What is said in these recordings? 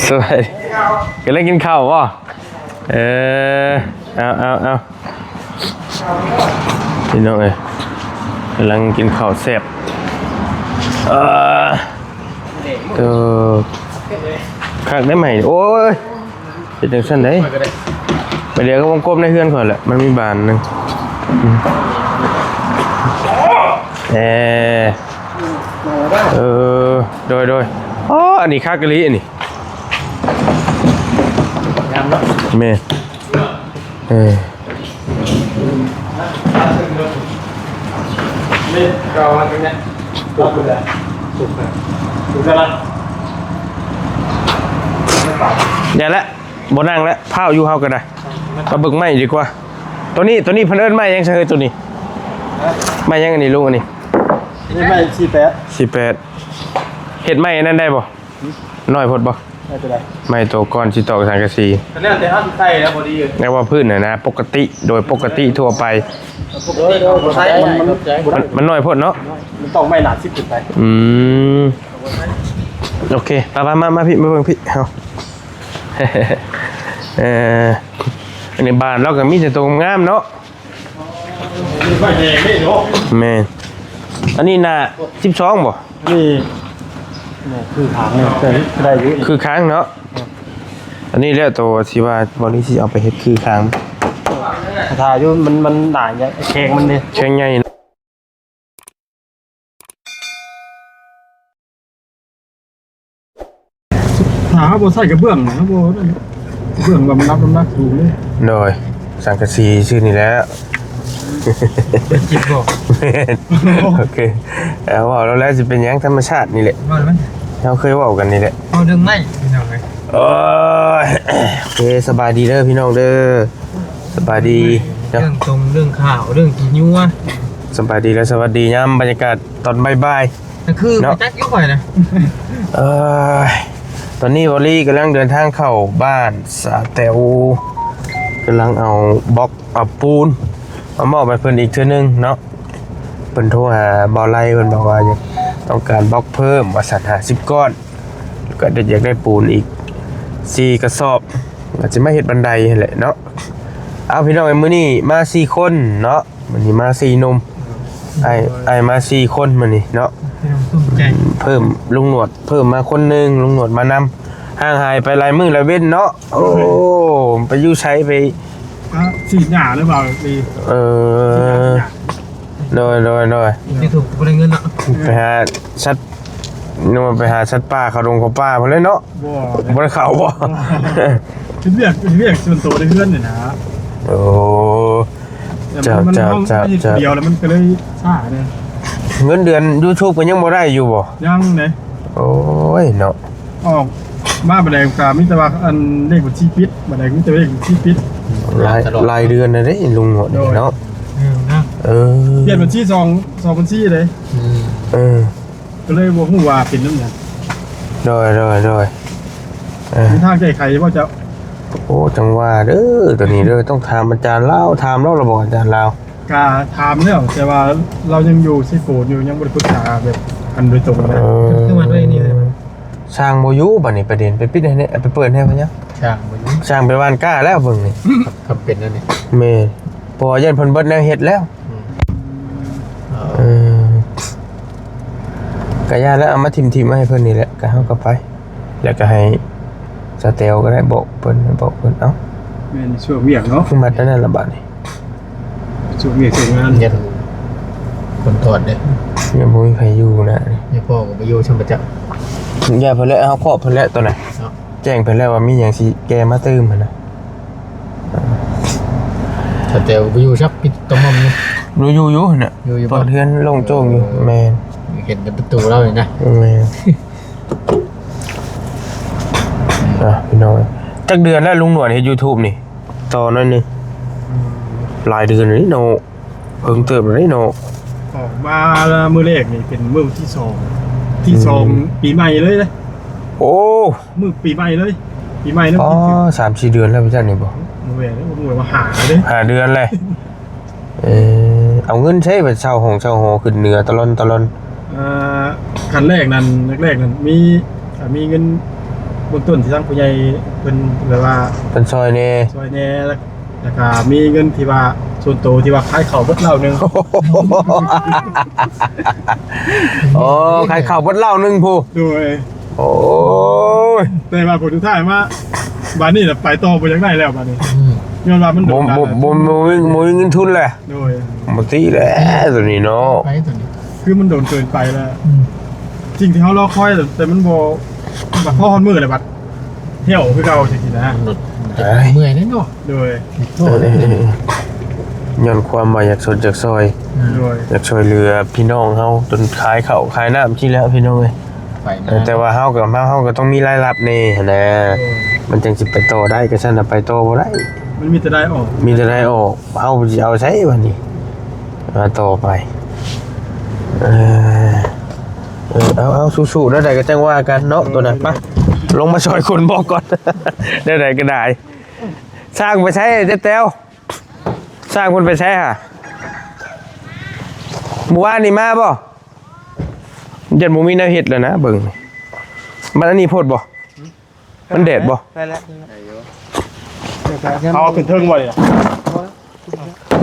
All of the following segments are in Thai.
สวัสดีกำลังกินข้าววะเอาพี่น้องเอ้ยกำลังกินข้าวแซ่บตัวข้างได้ไหมโอ้ยเป็นจังซั่นได้ไปเดี๋ยวก็วงกลมในเฮือนก่อนแหละมันมีบานนึงโดยอ๋ออันนี้คากะลิอันนี้เมย์ก็มาตรงนี้ถูกเลยถูกแล้วอย่าละบนนั่งแล้วเผาอยู่เฮากันได้มาบึกไม้ดีกว่าตัวนี้เพิ่นเอิ้นไม้ยังใช่ตัวนี้ไม้ยังอันนี้ลุงอันนี้นี่ไม่48เฮ็ดไม้นั่นได้บ่น้อยพดบ่ไม่เป็นไรไม้ตัวก้อนสิตอกสังกะสีแต่แล้วแต่อันใส่แล้วพอดีแม้ว่าพื้นน่ะนะปกติโดยปกติทั่วไปมันน้อยพดเนาะมันต้องไม่หนา10ขึ้นไปโอเคมาพี่มาเบิ่งพี่เฮาในบ้านเราก็มีแต่ตัวงามเนาะไม่แดงไม่เนาะแม่อันนี้น่ะ12บ่นี่คือค้างเลยได้อยู่คือค้างเนาะอันนี้แล้วตัวที่ว่าบ่นี้สิเอาไปเฮ็ดคือค้างถ้าอยู่มันหนาใหญ่แข็งมันดิแข็งใหญ่หาบ่ใส่กระเบื้องนะบ่เบื้องแบบน้ำหนักสูงเลยโดยสังกะสีชื่อนี่แล้วจิบบอกโอเคแล้วแล้วจะเป็นยังธรรมชาตินี่แหละเราเคยว่ากันนี่แหละเอาเรื่องไม่พี่น้องเลยโอเคสบายดีเด้อพี่น้องเด้อสบายดีเรื่องตรงเรื่องข่าวเรื่องกินยัวสบายดีและสวัสดีย้ำบรรยากาศตอนบ่ายๆคือไปจักยุ่งไปนะตอนนี้วอลลี่กำลังเดินทางเข้าบ้านสาแตวกำลังเอาบล็อกเอาปูนมามอบไปเพิ่นอีกเทื่อนึงเนาะเพิ่นโทรหาบอลไล่เพิ่นบอกว่าต้องการบล็อกเพิ่มว่าสัตว์50ก้อนแล้วก็อยากได้ปูนอีก4กระสอบอาจจะไม่เฮ็ดบันไดแหละเนาะเอาพี่น้องมื้อนี้มา4คนเนาะมื้อนี้มา4หนุ่มไอ้มา4คนมื้อนี้เนาะเพิ่มลุงหนวดเพิ่มมาคนนึงลุงหนวดมานำห่างหายไปหลายมื้อหลายเว้นเนาะโอ้ไปอยู่ใช้ไปฉีดหญ้าหรือเปล่าดีโดยนี่ถูกบ่ได้เงินเนาะไปหาชัดนู่นไปหาชัดป้าเขาลงเขาป้าเพิ่นเลยเนาะบ่ได้เข้าบ่เรียกส่วนตัวได้เงินนี่นะโอ้เจ้าเดียวแล้วมันก็เลยช้าเนี่ยเงินเดือน YouTube ก็ยังบ่ได้อยู่บ่ยังไงโอ้ยเนาะออกมาบันไดกามิตรว่าอันเลขบัญชีปิดบันไดมิตรเลขบัญชีปิดรายเดือนนะเด้ลุงหนวดเนาะเปลี่ยนบัญชีสองบัญชีเลยก็เลยบอกว่าเป็นนั่นเนี่ยโดยมีทางแก้ไขว่าจะโอ้จังว่าเด้อตัวนี้เด้อต้องถามอาจารย์เล่าถามเราบอกอาจารย์เรากาถามเนี่ยแต่ว่าเรายังอยู่ที่โกดอยู่ยังบริปรึกษาแบบอันโดยตรงเลยคือมันด้วยนี่ช่างโมยุบัดนี้ประเด็นไปปิดให้เนี่ยไปเปิดให้เพิ่นยังช่างไปวานก้าแล้วเบิ่งนี่ครับเป็นนั่นนี่แม่พอยันเพิ่นเบิดแนวเฮ็ดแล้วก็ย่าแล้วเอามาทิ่มๆมาให้เพิ่นนี่แหละก็เฮาก็ไปแล้วก็ให้สเตลก็ได้บอกเพิ่นเอ้าแม่นช่วงเวียกเนาะคือมาแต่นั้นละบาดนี่ช่วงเวียกช่วงงานเนี่ยคนถอดเด้ยังบ่มีใครอยู่นะนี่พ่อก็ไปอยู่ชั่วประจอย่าเพิ่นแล้วเฮาขอเพิ่นแล้วตัวไหนแจ้งเพิ่นแล้วว่ามีหยังสิแกมาตื้มหั่นน่ะสเตลไปอยู่ชักปิดตมนี่อยู่น่ะเปิดเฮือนโล่งโจ้งอยู่แม่นเห็นประตูเราเลยนะแม่นพี่น้องจักเดือนแล้วลุงหนวดเฮ็ด YouTube นี่ต่อหน่อยนึงหลายเดือนนี่โนเพิ่งเติบนี่โนออกมามื้อแรกนี่เป็นมื้อที่2ปีใหม่เลยนะโอ้มื้อปีใหม่เลยปีใหม่แล้วอ๋อ 3-4 เดือนแล้วพี่จันนี่บ่มื้อแรกมื้อว่าหาเด้5เดือนเลยเอาเงินใช้ไปเช่าหอขึ้นเหนือตะลอนคันแรกนั้นมีเงิน เบื้องต้นที่ทางผู้ใหญ่เพิ่นแบบว่า เป็นซอยนี่ ช่วยแหน่แล้วก็มีเงินที่ว่าส่วนตัวที่ว่าขายข้าวเบิดเหล้านึง โอ้ใครเข่าบนเหล่านึงผู้ โดย โอ้ย แต่ว่าผลสุดท้ายมาบ้านนี้น่ะไปต่อบ่อยากได้แล้วบ้านนี้ย้อนว่ามันโด บ่ น บ่มีเงินทุนแหละ โดย บ่ตีแหละตัวนี้เนาะ ไปตัวนี้ คือมันโดนเกินไปแล้วจริงที่เขารอคอยแต่มันบ่บัดพ่อฮอนมือเลยบัดเที่ยวคือเก่าจังซี่นะ หลุดเมื่อยแน่เนาะ โดย โทษเลย ย้อนความมาอยากสนจากซอย โดย อยากช่วยเหลือพี่น้องเฮาจนขายข้าวขายน้ำที่แล้วพี่น้องเอ้ย ไปนะ แต่ว่าเฮากับเฮาก็ต้องมีรายรับนี่นะ มันจังสิไปต่อได้ก็ซั่นน่ะไปต่อบ่ได้ มันมีแต่ได้ออก มีแต่ได้ออกเฮาสิเอาใช้บัดนี้มาต่อไปเอาสู้ๆแล้วได้ก็จังว่ากันเนาะตัวนั้นปะลงมาช่วยคนบอกก่อน ได้ก็ได้สร้างไปใช้เจ๊แต้วสร้างคนไปใช้ฮะหมู่บ้านนี่มาบ่ยันหมูมีแนวเฮ็ดแล้วนะเบิ่งมันอันนี้โพดบ่มันแดดบ่ ได้แล้ว เอาขึ้นเทิงบ่เลย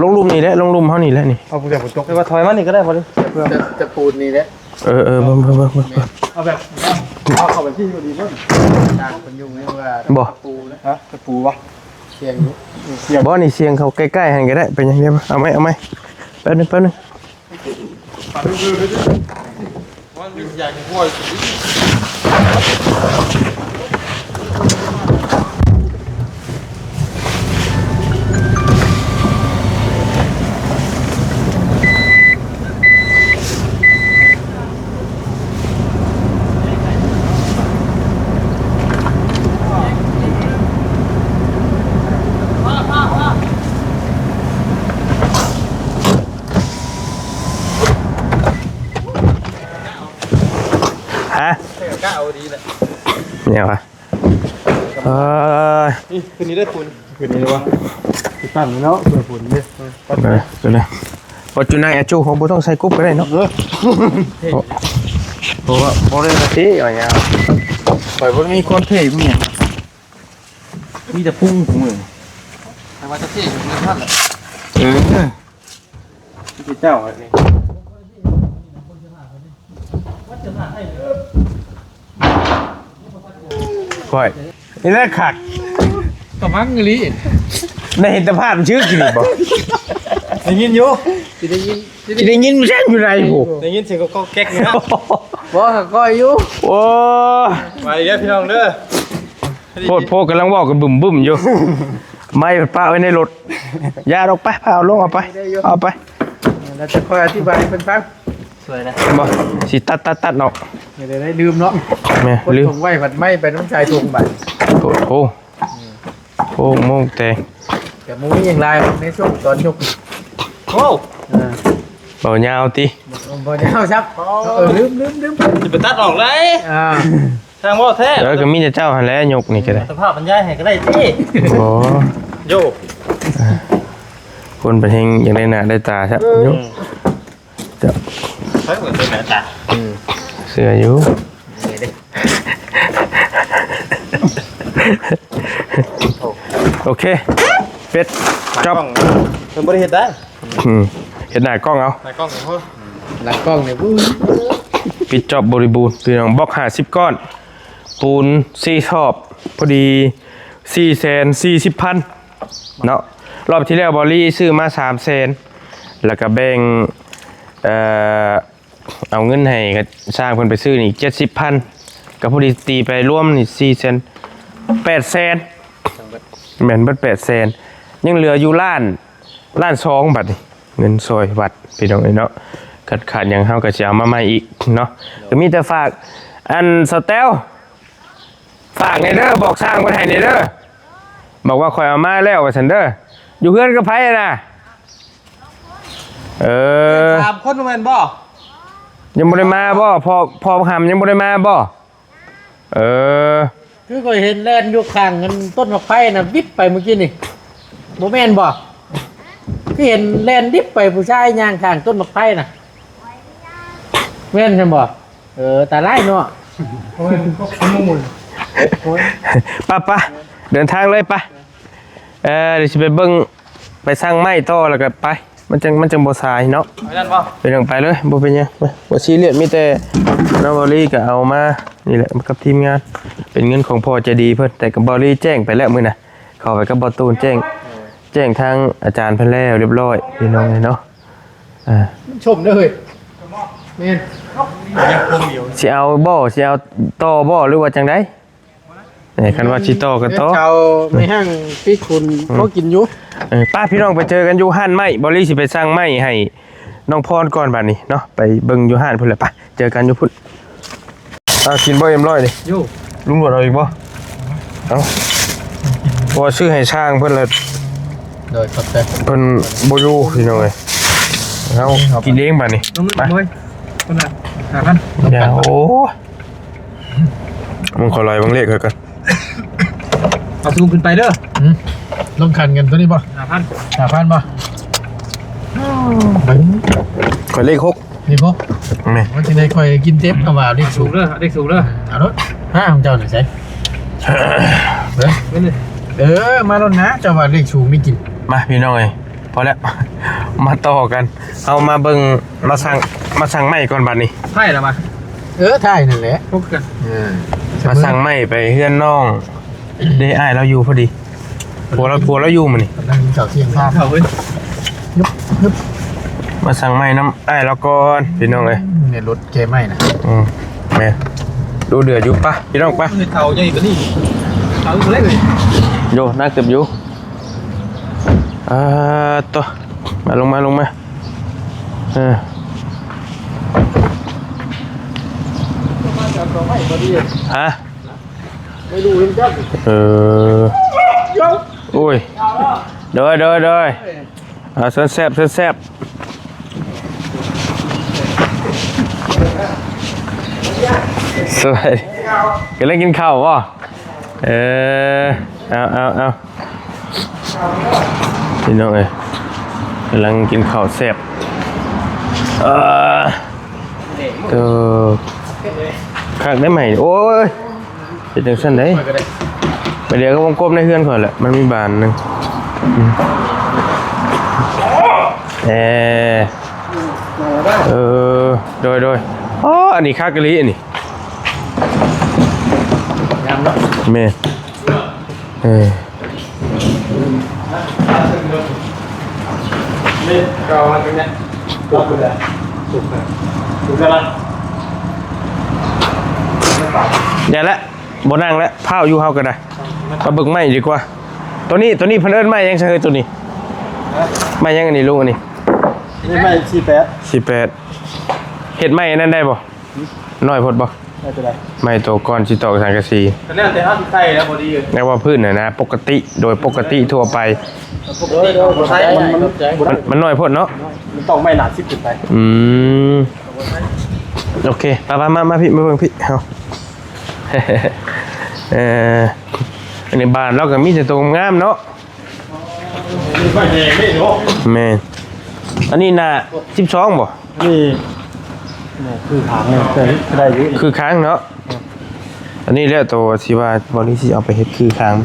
ลงลุมนี่แหละลงลุมเฮานี่แหละนี่ เอาผู้ใหญ่ฝนตก ว่าถอยมานี่ก็ได้พอดีจะปูนนี่แหละ เบิ่ง เอาแบบเอาเข้าไปที่ก็ดีเพิ่น ต่างคนยุ่งนี่ว่า บ่ ปูนะ ฮะตะปูวะ เชียงอยู่ เสียง บ่นี่เสียงเขาใกล้ๆหั่นก็ได้เป็นจังได๋บ่เอาไหมแป๊บนึง อยากพูด ฮะ ก็เอาดีแหละ เนี่ยวะนี่คืนนี้ได้ปูนคืนนี้วะติดตั้งเนาะเปิดปูนดิ ก็เลยปัจจุบันอาจูของบุต้องใส่กุ๊บก็ได้เนาะเพราะว่าบริเวณที่อย่างเงี้ยปล่อยบริมีความเท่เนี่ยมีแต่พุ่งของมึง แต่ว่าจะที่อยู่ในท่านแหละ ที่เจ้าอะไรค่อยนี่แหละขัก ก็มังลี ในเห็นแต่ภาพชื่อกี่บ่ ได้ยินอยู่ จะได้ยิน จะได้ยินมันแช่งอยู่ไรผม ได้ยินเสียงก็แก๊กนะ บอกก็อยู่ โอ้ มาอีกแล้วพี่น้องเด้อ โพดกำลังบอกกันบึ้มอยู่ ไม่ป้าไว้ในรถยาดอกไปพาเอาลงเอาไปเอาไป เราจะคอยอธิบายเป็นฟังสวยนะ บ่สิตัดเนาะ อย่าได้ลืมเนาะ แม่ คน ลืม ถุงไว้ผัดไม่ไปน้ำใจถุงบัตร โอ้โมงแตง แต่มูนี่ยังไงในช่วงตอนยก โอ้ เบายาวติ พอจะเข้าชักลืม จะไปตัดออกเลย ทางว่าแท้ แล้วก็มีแต่เจ้าหันแหล้วยกนี่ก็ได้ สภาพบรรยายให้ก็ได้ที่ โอ้ โย คนเป็นเฮงอย่างได้หน้าได้ตาครับยกเจ้า ใช้เหมือนเป็นแม่ตา เสืออยู่โอเคเป็ดจบ เป็นบริเหตุได้ เห็นหน้ากล้องเอา ในกล้องของพ่อ หลังกล้องเนี่ยปุ๊บ ปิดจอบบริบูรณ์พี่น้องบล็อก50ก้อนปูน4ชอบพอดี440,000เนาะรอบที่แล้วบอลลี่ซื้อมา300,000แล้วก็แบ่งเอาเงินให้ก็สร้างเพิ่นไปซื้อนี่70,000ก็พอดีตีไปรวมนี่400,000 800,000แม่นเบิด800,000ยังเหลืออยู่ล้าน2บาทนี่เงินซอยวัดพี่น้องเนาะขาดอย่างเฮาก็สิเอามาใหม่อีกเนาะก็มีแต่ฝากอันสเตลฝากในเด้อบอกสร้างบ่ให้ในเด้อบอกว่าข่อยเอามาแล้วว่าซั่นเด้ออยู่เฮือนกับไผน่ะ3 คนแม่นบ่ ยังบ่ได้มาบ่พอหำยังบ่ได้มาบ่คือก็เห็นแลนอยู่ข้างกันต้นมะไฟน่ะวิบไปเมื่อกี้นี่โมแมนบ่คือเห็นแลนดิบไปผู้ชายย่างข้างต้นมะไฟน่ะแม่นใช่บ่ตาไล่เนาะ โอ้ยก็ขโมย ป่ะเดินทางเลยป่ะเดี๋ยวจะไปเบิ่งไปสร้างไม้ต่อแล้วก็ไปมันจังบ่สายเนาะ ไปนั่นป่ะ ไปทางไปเลยบ่เป็นหยังบ่ซีเรียสมีแต่น้องบอลลี่ก็เอามานี่แหละกับทีมงานเป็นเงินของพ่อใจดีเพิ่นแต่กับบอลลี่แจ้งไปแล้วมื้อน่ะเข้าไปกับบอตูนแจ้งทางอาจารย์เพิ่นแล้วเรียบร้อยพี่น้องเนาะชมเด้อเฮ้ยแม่น ยังคงอยู่ สิเอาบ่สิเอาต่อบ่หรือว่าจังได๋นี่คันว่าสิต่อก็ต่อ เจ้าในห้างพี่คุณเขากินอยู่ ป้าพี่น้องไปเจอกันอยู่ห้านไม้บอลลี่สิไปสร้างไม้ให้น้องพรก่อนบัดนี้เนาะไปเบิ่งอยู่ห้านพุ่นแหละป่ะเจอกันอยู่พุ่นกินบ่เอ็มร้อยดิ อยู่ ลุงหนวดเอาอีกบ่เอาบ่ชื่อให้ช่างเพิ่นละ โดยขอบใจ เพิ่นบ่อยู่พี่น้องเอ้ยเอากินเองบัดนี้ ลง ไป เลยคนละ5,000 เดี๋ยวโอ้มึงขอลอยบังเลขเถอะกัน เอาซูมขึ้นไปเด้อ ลงคันกันตัวนี้ป่ะ 5,000 5,000ป่ะ ขอเลขหก นี่พ่อ แม่ ว่าจะได้คอยกินเต็มกับว่าเด็กสู สู ง งเด้อเด็กสูงเด้อ เอารถห้าของเจ้าหน่อยใช่เออ ไปเลย มารถนะเจ้าว่าเด็กสูงไม่กิน มาพี่น้องเอ้ยพอแล้ว มาต่อกันเอามาเบิ่งมาสั่งไม้ก่อนบัดนี้ ไพ่ละมา ถ่ายนั่นแหละ พบกัน มาสั่งไม้ไปเฮือนน้องได้อ้ายเราอยู่พอดีผัวเราอยู่มื้อนี้ นั่งกินข้าวเที่ยง ข้าวเว้ย นึบ มาสั่งไม้น้ำอ้ายเราก่อนพี่น้องเอ้ย เนี่ยรถเกไม่นะ แม่ดูเดือดอยู่ปะพี่น้องปะ เท่าใหญ่กว่านี้เอาเล็กเลย โยนักเต็มอยู่ตัวมาลงมาฮะ ไม่ดูเรื่องจ้า โอ้ยเด้อเส้นแซ่บสวัสดีกำลังกินข้าวป่ะเอาพี่น้องเอ้ยกำลังกินข้าวแซ่บข้างได้ไหมโอ้ยเป็นจังซั่นได้ไปเดี๋ยวก็วงกลมในเฮือนก่อนแหละมันมีบานหนึงโดยอ๋ออันนี้คากะลิอันนี้แม่เราอันนี้ถูกเลยถูกกันละ อย่าละบ่นั่งแล้วพาวอยู่เฮาก็ได้มาเบิ่งไม้ดีกว่าตัวนี้เพิ่นเอิ้นไม้ยังใช่ตัวนี้ไม้ยังอันนี้ลุงอันนี้ นี่ไม่48 เฮ็ดไม้อันนั้นได้บ่น้อยพดบ่ ไม่เป็นไร ไม้ตัวก่อนสิตอกสังกะสี แต่แล้วแต่ถ้าใส่แล้วพอดีเลย แม้ว่าพื้นน่ะนะปกติโดยปกติทั่วไป ปกติเราใช้มันน้อยพดเนาะ มันต้องไม่หนา10ขึ้นไป โอเคมาพี่มาเบิ่งพี่เฮา อันนี้บ้านเราก็มีแต่ตัวงามเนาะ นี่ไฟแดงนี่เนาะ แม่นอันนี้น่ะ12บ่ นี่คือทางเนี่ยได้อยู่ คือค้างเนาะอันนี้แหละตัวที่ว่าบริษัทเอาไปเฮ็ดคือค้าง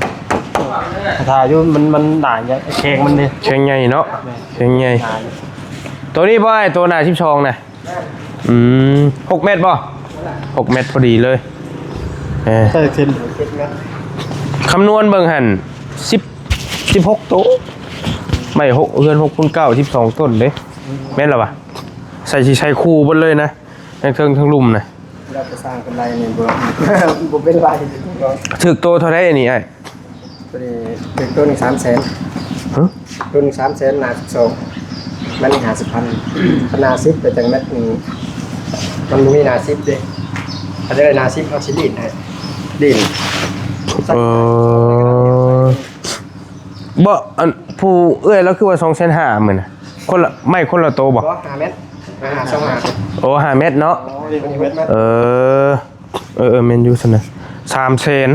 ถ่ายอยู่มันหนาอย่างแข็งมันนี่ เชียงใหญ่เนาะเชียงใหญ่ตัวนี้บ่ไอ้ตัวหน้า12น่ะ6 เมตรบ่6 เมตรพอดีเลยใช่เส้น คำนวณเบิ่งหั่น16โต๊ะไม่6เฮือน6คูณ9 12ต้นเด้แม่นล่ะวะใส่คู่เบิดเลยนะทั้งเทิงทั้งลุ่มนะ เราไปสร้างกันไรนี่บ่เป็นไร ถึกโตเท่าไหร่อันนี้ไอ้ ตัวนี้เป็นต้น300,000 ฮะ ต้น300,000หนา12มัน50,000ขนาด10แต่จังเม็ดนึงมันมีหนา10เด้ถ้าได้หนา10เอาสิดินให้ดิน บ่อันผู้เอ้ยแล้วคือว่า2,500,000มื้อน่ะคนละไม่คนละโตบ่ 5 เมตร5 2 โอ้5 เมตรเนาะ 5เมตร เมนยูสนะ3 เซน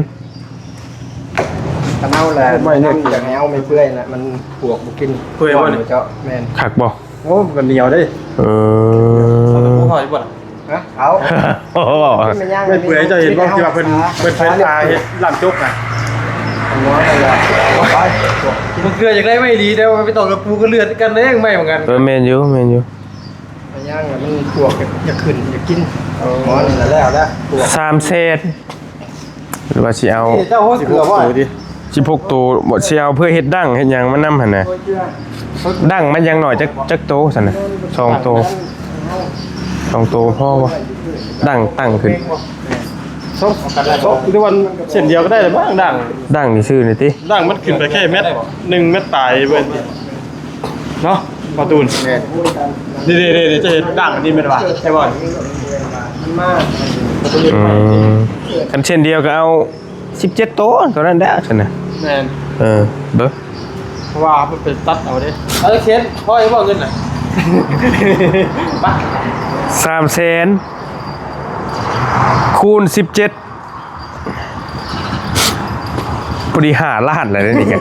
ตะเน่าแหละไม่เนี่ยอย่างแนวไม่เปื่อยนะมันปวกบุกินเปื่อยบ่เจ้าแม่น ขักบ่ โอ้มันเหนียวได้ เออ พอจะบ่ นะเอา โอ้โห ไม่เปื่อยจะเห็นว่าที่ว่าเพิ่นเป็นตาเฮ็ดลำจกน่ะ หัวอะไรไป มันเกลืออยากได้ไม่ดีแต่ว่าไปต่อกับปูก็เลือดกันเองไม่เหมือนกัน เมนอยู่ มันย่างมันปวกจะขึ้นจะกินหมอนี่แล้วปวก 3เซนหรือว่าสิเอา เจ้าโหเกลือว่าดิ 16ตัวบ่สิเอาเพื่อเฮ็ดดั้งเฮ็ดหยังมันนำหั่นน่ะดั้งมันยังน้อยจักโตซั่นน่ะ2โต2โตพอบ่ดั้งตั้งขึ้น ส้มทุกวันเส้นเดียวก็ได้เลยบ้างด่าง ดั้งนี่ชื่อนี่ติ ด่างมันขึ้นไปแค่เม็ด1เม็ดตายเว้ยเนาะปาตูนนี่จะเห็นด่างนี่เป็นว่าใช่บ่ มันมาก คันเช่นเดียวก็เอา17โตก็นั้นแหละซั่นน่ะ แม่น เด้อ เพราะว่ามันเป็นตัดเอาเด้เอาเคนพ่อให้บ่เงินน่ะปะ 3แสนคูณ17พอดี5ล้านเลยนี่ไง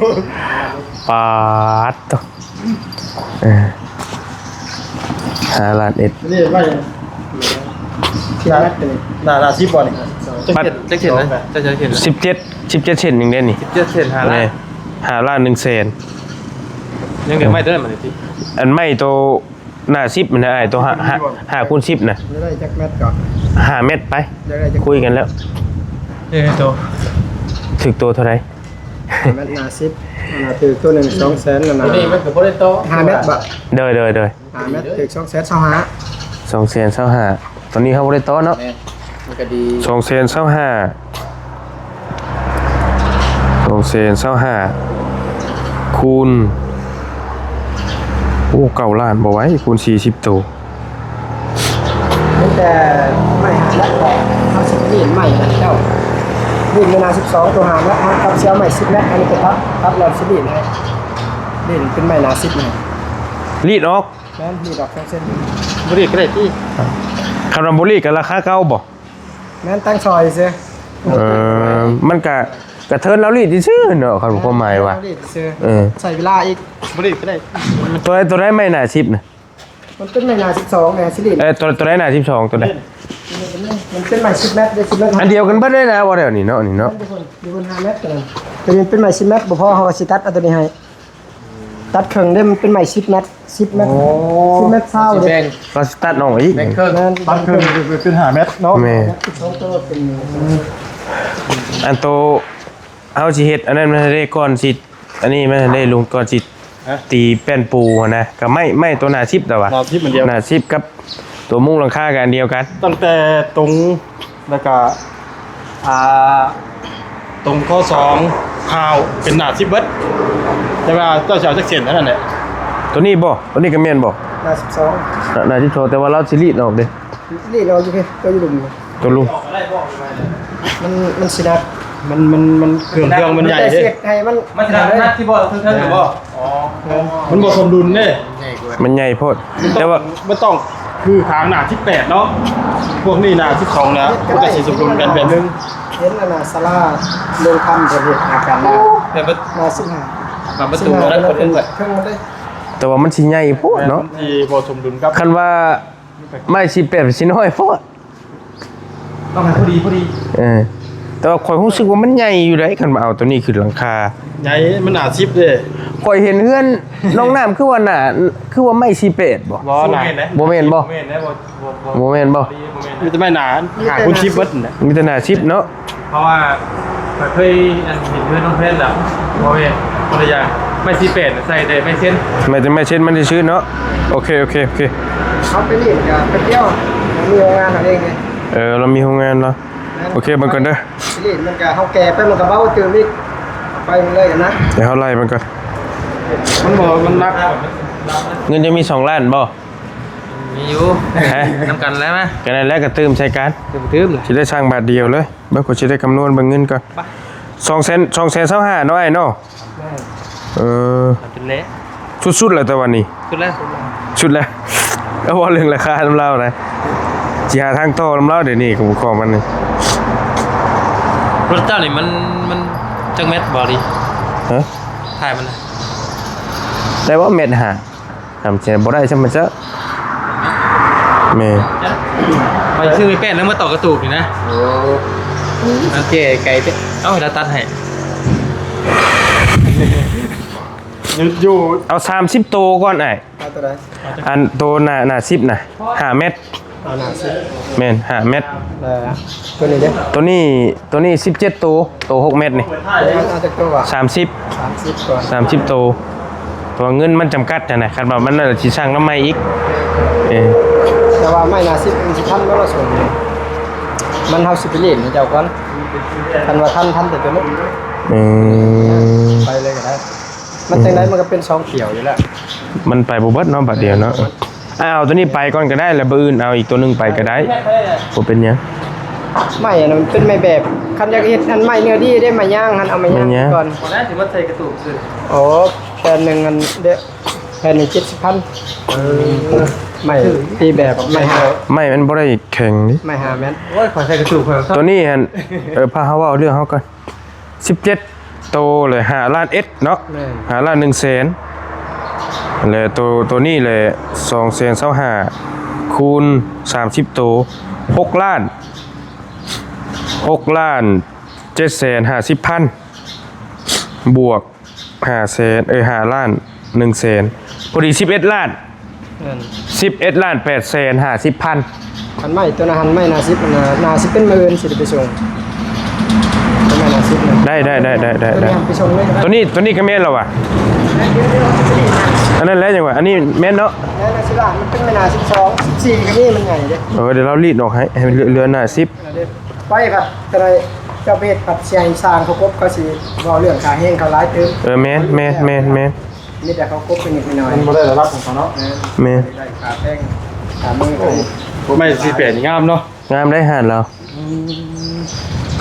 ปาดตัว5ล้านเอ็ด นี่ว่า ที่นัดเลย หน้า10บ่นี่จักเห็นนะจะเห็น 17เซนอย่างเด่นนี่ 17เซน5ล้าน นี่5ล้าน1แสน ยังเดี๋ยวไม่ได้มันสิ อันไม่ตัวหน้า10มันนะไอ้ตัว5คูณ10น่ะ จะได้จักเม็ดก่อน 5เม็ดไป จะได้จัก คุยกันแล้ว โต ถึกตัวเท่าไหร่ เม็ด50น่ะถือตัวนึง2แสนน่ะนะ นี่มันคือบ่ได้โต 5เม็ดบ่ เด้อ5เม็ดถือ2แสน25 2แสน25ตอนนี้เขาบ่ได้โตเนาะ มันก็ดี 2แสน25 2แสน25คูณโอ้9ล้านบ่ไหว้คูณ40ตัว ตั้งแต่ไม่หาแล้วก็เอาสิบนี่ใหม่นะเจ้านี่เวลา12ตัวหาแล้วครับเชียวใหม่10เม็ดอันนี้ก็ครับเราสินี่ให้นี่เป็นใหม่นา10นะ รีดออก แม่นมีดอก2เส้น บ่ได้ก็ได้ที่ คาราโบรีกับราคาเก่าบ่ แม่นตั้งซอยซิ มันกะเทินแล้วรีดซื่อๆเนาะครับความหมายว่าใส่เวลาอีก บ่ได้ก็ได้ ตัวได้ไม่น่า10น่ะ มันเป็นใหม่นา12แม่สิริ ตัวได้น่า12ตัวได้ มันเป็นใหม่10เม็ดได้10เม็ด อันเดียวกันเบิดได้นะบ่ได้นี่เนาะนี่เนาะ มีคน5เม็ดกันแต่มันเป็นใหม่10เม็ดบ่พอเฮาสิตัดเอาตัวนี้ให้ตัดครึ่งได้มันเป็นใหม่10เม็ด10เม็ด10เม็ดเศร้าเด้ ก็สตาร์ทน้องอีก แบ่งครึ่ง แม่น ตัดครึ่งเป็น5เมตรเนาะ แม่ 2ตัวเป็น อันโตเฮาสิเฮ็ดอันนั้นมันได้ก่อนสิอันนี้มันได้ลงก่อนสิตีแป้นปูนะก็ไม่ตัวหน้า10แต่ว่า เราที่มันเดียว หน้า10กับตัวมุ้งหลังคากันอันเดียวกัน ตั้งแต่ตรงแล้วก็ตรงข้อ2ข่าวเป็นหน้า10เบิดแต่ว่าเจ้าชาวจักเส้นนั่นแหละ ตัวนี้บ่ตัวนี้ก็แม่นบ่ นา12 หน้า12แต่ว่าเราสิรีดออกเด้ นี่เราอยู่ก็อยู่ดุม ตัวลุง มันสินัก มันเครื่องมันใหญ่ แต่ เด้ เสียกให้มัน มันนักที่บ่เทิงๆหรือบ่อ๋อมันบ่สมดุลเด้ มันใหญ่โพดแต่ว่า มันต้องคือทางหน้า18เนาะพวกนี้หน้า12นะมันก็สิสมดุลกันแบบนึง เห็นแล้วนะศาลาลงคำจะเห็นอาการนะ แต่ว่า นา15 ประตูนั้นคนนึง เครื่องมันได้ แต่ว่ามันสิใหญ่โพดเนาะ ที่บ่สมดุลครับ คันว่าไม่18สิน้อยโพด ต้องให้พอดี แต่ว่าข่อยรู้สึกว่ามันใหญ่อยู่ได้คันมาเอาตัวนี้ขึ้นหลังคา ใหญ่มันหน้า10เด้ ข่อยเห็นเฮือนน้องน้ำคือว่าน่ะคือว่าไม่18บ่ บ่หน้า บ่แม่นบ่ แม่นนะบ่ บ่แม่นบ่ มีแต่ไม่หนาหาคุณชิปเบิร์ดนะ มีแต่หน้า10เนาะ เพราะว่าเคยเห็นเพื่อนน้องเพชรแล้วโมเมนคนละอย่างไม่ซีเป็ดใส่แต่ไม่เส้น ไม่เช่นมันสิชื่อเนาะโอเค เขาไปนี่กับไปเที่ยวมีโรงงานของเองไง เรามีโรงงานเนาะโอเคมันก่อนเด้อ นี่มันก็เฮาแก่ไปมันก็เบ้าตื่นอีกไปเลยนะ เดี๋ยวเฮาไล่มันก่อน มันบอกมันนัก เงินจะมี2ล้านบ่ มีอยู่ ฮะ น้ำกันแล้วไหม กันนั่นแหละก็ตื้มใช้การ ตื้มเลย สิได้สร้างบาทเดียวเลยเบิ่งก็สิได้คำนวณเบิ่งเงินก่อน225,000เนาะไอ้เนาะเป็นเละ สุดๆแล้วแต่วันนี้ สุดแล้ว ชุดแล้วเอาว่าเรื่องราคาน้ำเหล้านะสิหาทางต่อน้ำเหล้าเดี๋ยวนี้ผมขอมันนี่ รถเจ้านี่มันจังเม็ดบอดี ฮะ ถ่ายมัน ได้ว่าเม็ดหาทำเสียบ่ได้ใช่มั้ยจ๊ะแม่ ไป ซื้อไปแป้นแล้วมาต่อกระตูกอยู่นะโอเคไก่เอ้าเราตัดให้ อยู่ เอา30โตก่อนไอ้ เอาตัวใด อันโตหน้า10น่ะ5เม็ด เอาหน้าสิ แม่น5เม็ด ตัวนี้เด้อ ตัวนี้17โต6เม็ดนี่ เอาแต่ตัวว่า 30 30ก่อน 30โตตัวเงินมันจำกัดจังได๋คันว่ามันน่ะสิสร้างน้ำใหม่อีกแต่ว่าไม่น่าสิมันสิทันบ่ละส่วนนี้มันเฮาสิไปเล่นให้เจ้าก่อนทันว่าทันแต่ตัวนี้ อืม ไปเลยก็ได้มันจังไดมันก็เป็น2เขียวอยู่แล้ว มันไปบ่เบิดเนาะบัดเดียวเนาะเอาตัวนี้ไปก่อนก็ได้แล้วบ่อื่นเอาอีกตัวหนึงไปก็ได้บ่เป็นหยัง ไม่อันนั้นมันเป็นไม้แบบคันอยากเฮ็ดอันไม้เนื้อดีได้ไม้ย่างหันเอาไม้ย่างก่อน พอได้ถือว่าใส่กระตูกซื้อ โอ้แผ่นหนึงอันเด้อแผ่นนี้70,000ไม้ตีแบบไม้หา ไม่มันบ่ได้แข็งนี่ ไม้หาแม่น โอ้ยขอใส่กระตูกเพิ่ม ตัวนี้หั่นพาเฮาเว้าเรื่องเฮาก่อน17โตเลย5ล้านเอ็ดเนาะ5ล้าน1แสนแล้วตัวนี้เลย225,000คูณ30โต6ล้าน750,000บวก5แสน5ล้าน1แสนพอดี11ล้าน11ล้าน8แสน50,000 คันไม้ตัวนั้นหันไม้น่าสิบน่าสิเป็นหมื่นสิได้ไปส่งตัวไม้น่าสิบนะ ได้ ตัวนี้หันไปส่งเลยก็ได้ ตัวนี้ก็แม่นแล้วว่ะอันนั้นแล้วจังหวะอันนี้แม่นเนาะ แล้วน่าสิล่ะมันเป็นไม้น่า12 14ก็นี่มันใหญ่เด้ เดี๋ยวเรารีดออกให้มันเหลือหน้า10 ไปครับแต่ไรเจ้าเพศกับเชียงสร้างเขาครบเขาสิบ่เรื่องขาแห้งเขาร้ายเติม แม่น มีแต่เขาครบเป็นนิดหน่อย มันบ่ได้รับของเขาเนาะ แม่น ได้ขาแป้งขามือเขา ไม่สิเปลี่ยนงามเนาะ งามได้ห่านเรา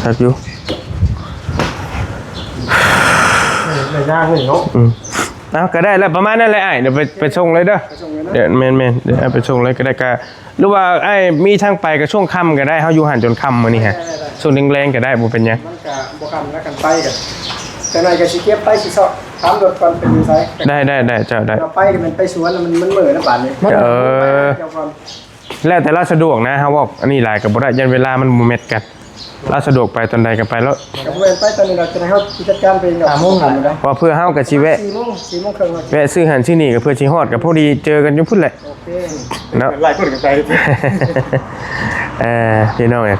ครับอยู่ ในย่างนี่เนาะ เอาก็ได้แล้วประมาณนั้นแหละไอ้เดี๋ยวไปส่งเลยเด้อเดี๋ยวแม่นเดี๋ยวเอาไปส่งเลยก็ได้ก็หรือว่าไอ้มีทางไปก็ช่วงค่ำก็ได้เฮาอยู่หันจนค่ำมื้อนี้ฮะช่วงแรงๆก็ได้บ่เป็นหยัง มันก็บ่คำแล้วกันไปกันแต่ไหนก็สิเก็บไปสิเซาะถามรถก่อนเป็นไส ได้เจ้าได้ เราไปกันมันไปสวนแล้วมันเหม่อนะบาดนี้เจ้าก่อน แล้วแต่เราสะดวกนะฮะว่าอันนี้หลายก็บ่ได้ยันเวลามันบ่แมทกันเราสะดวกไปตอนใดก็ไปแล้ว กับเว้นไปตอนนี้เราจะให้เฮาจัดการไปเอง3:00นได้ ว่าเพื่อเฮาก็สิแวะ 4:00 นครึ่ง แวะซื้อหันซื้อนี่ก็เพื่อสิฮอดก็พอดีเจอกันอยู่พุ่นแหละ โอเค เนาะ หลายคนกันใจ พี่น้องเนี่ย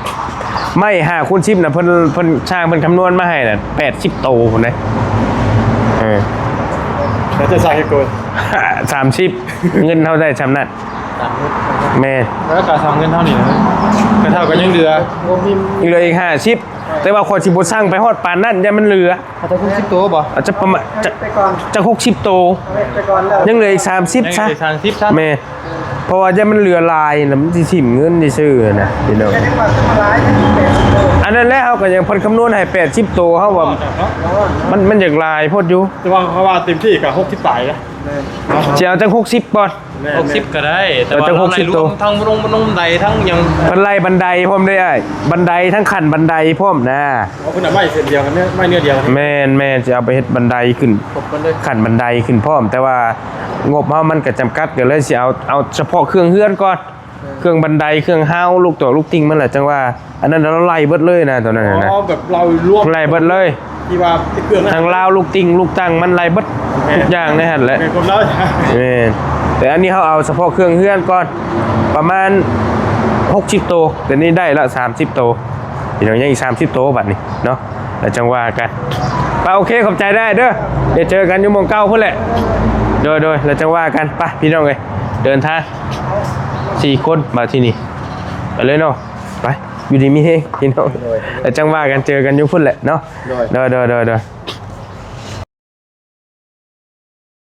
ไม่5คูณ10น่ะเพิ่นช่างเพิ่นคำนวณมาให้น่ะ80โตพุ่นเด้แล้วจะใส่ให้โกน 30เงินเท่าได้ชำนั้นแม่ แล้วการทำเงินเท่านี้นะก็เท่ากันยังเหลือ บ่มี เหลืออีก50แต่ว่าคนสิบ่สั่งไปฮอดปานนั้นอย่ามันเหลือ ถ้าจะคุ้ม10ตัวบ่ อาจจะประมาณไปก่อน จะ60โต ไปก่อนแล้ว ยังเหลืออีก30ซะ 30ซะ แม่เพราะว่าจะมันเหลือลายนะมันสิถิ่มเงินที่ซื้อนะพี่น้อง แค่จังหวัดมาหลาย80 อันนั้นแหละเฮาก็ยังเพิ่นคำนวณให้80โตเฮาว่ามันอยากลายโพดอยู่ แต่ว่าเขาว่าเต็มที่กับ60ตายนะ สิเอาจัง60บ่ 60ก็ได้แต่ว่า แต่ เรา 60 ในร ตัว วมทั้งลงใดทั้งยัง มันไล่บันไดพร้อมได้อ้ายบันไดทั้งขั้นบันไดพร้อมนะ เพราะคุณไม่เส้นเดียวกันเนี่ยไม่เนื้อเดียวกัน แม่นสิเอาไปเฮ็ดบันไดขึ้น ครบกันเลย ขั้นบันไดขึ้นพร้อม แต่ว่างบเฮามันก็จำกัดก็เลยสิเอาเฉพาะเครื่องเฮือนก่อนเครื่องบันไดเครื่องเฮาลูกตัวลูกติ่งมันแหละจังว่า อันนั้นเราไล่เบิดเลยนะตัวนั้นน่ะนะ อ๋อแบบเรารวม ไล่เบิดเลย ที่ว่าเครื่อง ทางลาวลูกติ่งลูกตั้งมันไล่เบิดทุกอย่างในหั่นแหละ เป็นคนเรา แม่นแต่อันนี้เขาเอาเฉพาะเครื่องเฮือนก่อนประมาณ60โตวแต่นี่ได้ละ30โตวพี่น้องยังอีก30โตวบัดนี้เนาะแล้วจังว่ากันไปโอเคขอบใจได้เด้อเดี๋ยวเจอกันอยู่หมองเก้าพุ่นแหละโดยแล้วจังว่ากันไปพี่น้องเอ้ยเดินทาง4คนมาที่นี่ไปเลยเนาะไปอยู่ดีมีเฮงพี่น้องแล้วจังว่ากันเจอกันอยู่พุ่นแหละเนาะโดย